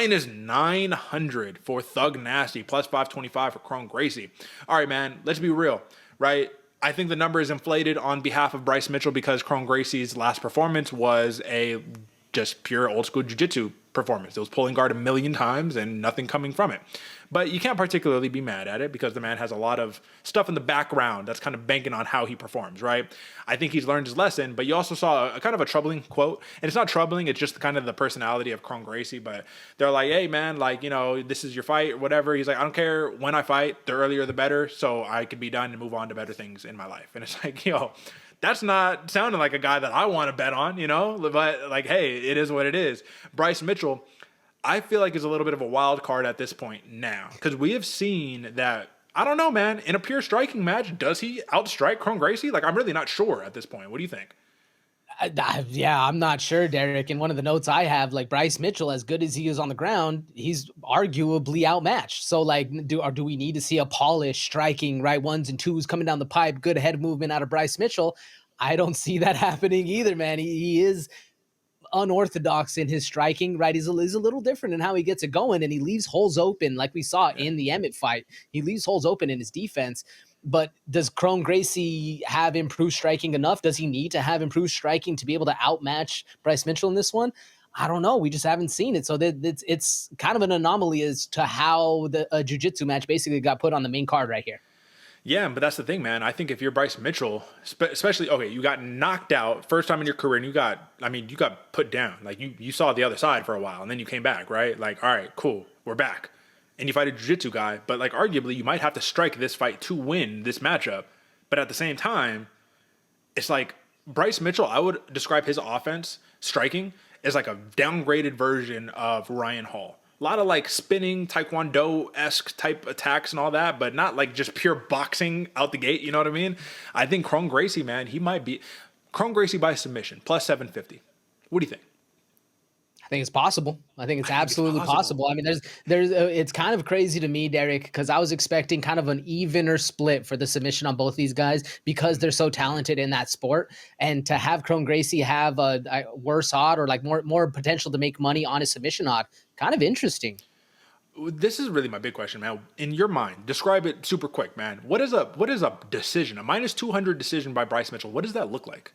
minus 900 for Thug Nasty, plus 525 for Kron Gracie. All right, man, let's be real, right? I think the number is inflated on behalf of Bryce Mitchell because Kron Gracie's last performance was a just pure old school jiu-jitsu performance. It was pulling guard a million times and nothing coming from it. But you can't particularly be mad at it because the man has a lot of stuff in the background that's kind of banking on how he performs, right? I think he's learned his lesson, but you also saw a kind of a troubling quote. And it's not troubling, it's just kind of the personality of Kron Gracie. But they're like, hey, man, like, you know, this is your fight or whatever. He's like, I don't care when I fight, the earlier the better, so I can be done and move on to better things in my life. And it's like, yo, that's not sounding like a guy that I want to bet on, you know? But like, hey, it is what it is. Bryce Mitchell, I feel like is a little bit of a wild card at this point now because we have seen that, I don't know, man, in a pure striking match, does he outstrike Kron Gracie? Like, I'm really not sure at this point. What do you think? Yeah, I'm not sure, Derek. And one of the notes I have, like Bryce Mitchell, as good as he is on the ground, he's arguably outmatched. So, like, do we need to see a polished striking, right, ones and twos coming down the pipe, good head movement out of Bryce Mitchell? I don't see that happening either, man. He is unorthodox in his striking, right? He's a little different in how he gets it going, and he leaves holes open, like we saw in the Emmett fight. He leaves holes open in his defense. But does Kron Gracie have improved striking enough? Does he need to have improved striking to be able to outmatch Bryce Mitchell in this one? I don't know. We just haven't seen it. So it's kind of an anomaly as to how a jiu-jitsu match basically got put on the main card right here. Yeah, but that's the thing, man. I think if you're Bryce Mitchell, especially, okay, you got knocked out first time in your career and you got put down. Like you saw the other side for a while and then you came back, right? Like, all right, cool, we're back. And you fight a jiu-jitsu guy, but like arguably you might have to strike this fight to win this matchup. But at the same time, it's like Bryce Mitchell, I would describe his offense, striking, as like a downgraded version of Ryan Hall. A lot of like spinning taekwondo-esque type attacks and all that, but not like just pure boxing out the gate, you know what I mean? I think Kron Gracie, man, he might be Kron Gracie by submission, plus 750. What do you think? I think it's possible. I think it's absolutely possible. I mean, it's kind of crazy to me, Derek, because I was expecting kind of an evener split for the submission on both these guys because they're so talented in that sport. And to have Kron Gracie have a worse odd or like more potential to make money on a submission odd, kind of interesting. This is really my big question, man. In your mind, describe it super quick, man. What is a decision, a minus 200 decision by Bryce Mitchell? What does that look like?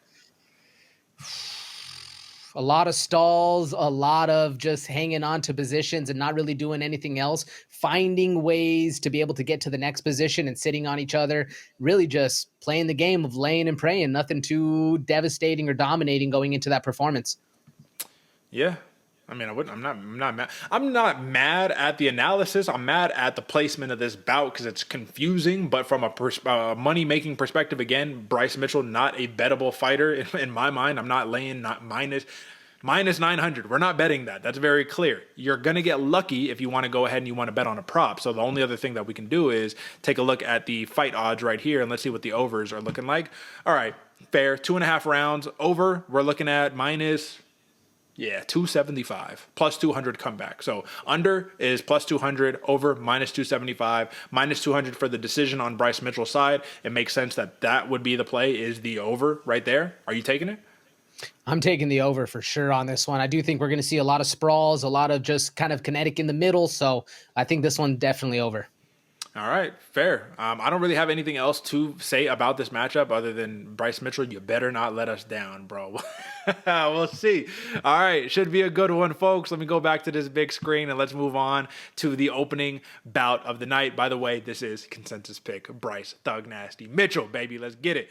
A lot of stalls, a lot of just hanging on to positions and not really doing anything else, finding ways to be able to get to the next position and sitting on each other, really just playing the game of laying and praying, nothing too devastating or dominating going into that performance. Yeah. I mean, I'm not mad. I'm not mad at the analysis. I'm mad at the placement of this bout because it's confusing. But from a money-making perspective, again, Bryce Mitchell, not a bettable fighter in my mind. I'm not laying minus 900. We're not betting that. That's very clear. You're going to get lucky if you want to go ahead and you want to bet on a prop. So the only other thing that we can do is take a look at the fight odds right here and let's see what the overs are looking like. All right, fair. 2.5 rounds. Over, we're looking at minus... 275, plus 200 comeback. So under is plus 200, over minus 275, minus 200 for the decision on Bryce Mitchell's side. It makes sense that would be the play, is the over right there. Are you taking it? I'm taking the over for sure on this one. I do think we're going to see a lot of sprawls, a lot of just kind of kinetic in the middle. So I think this one definitely over. All right, fair. I don't really have anything else to say about this matchup other than Bryce Mitchell, you better not let us down, bro. We'll see. All right, should be a good one, folks. Let me go back to this big screen and let's move on to the opening bout of the night. By the way, this is consensus pick. Bryce, Thug Nasty, Mitchell, baby. Let's get it.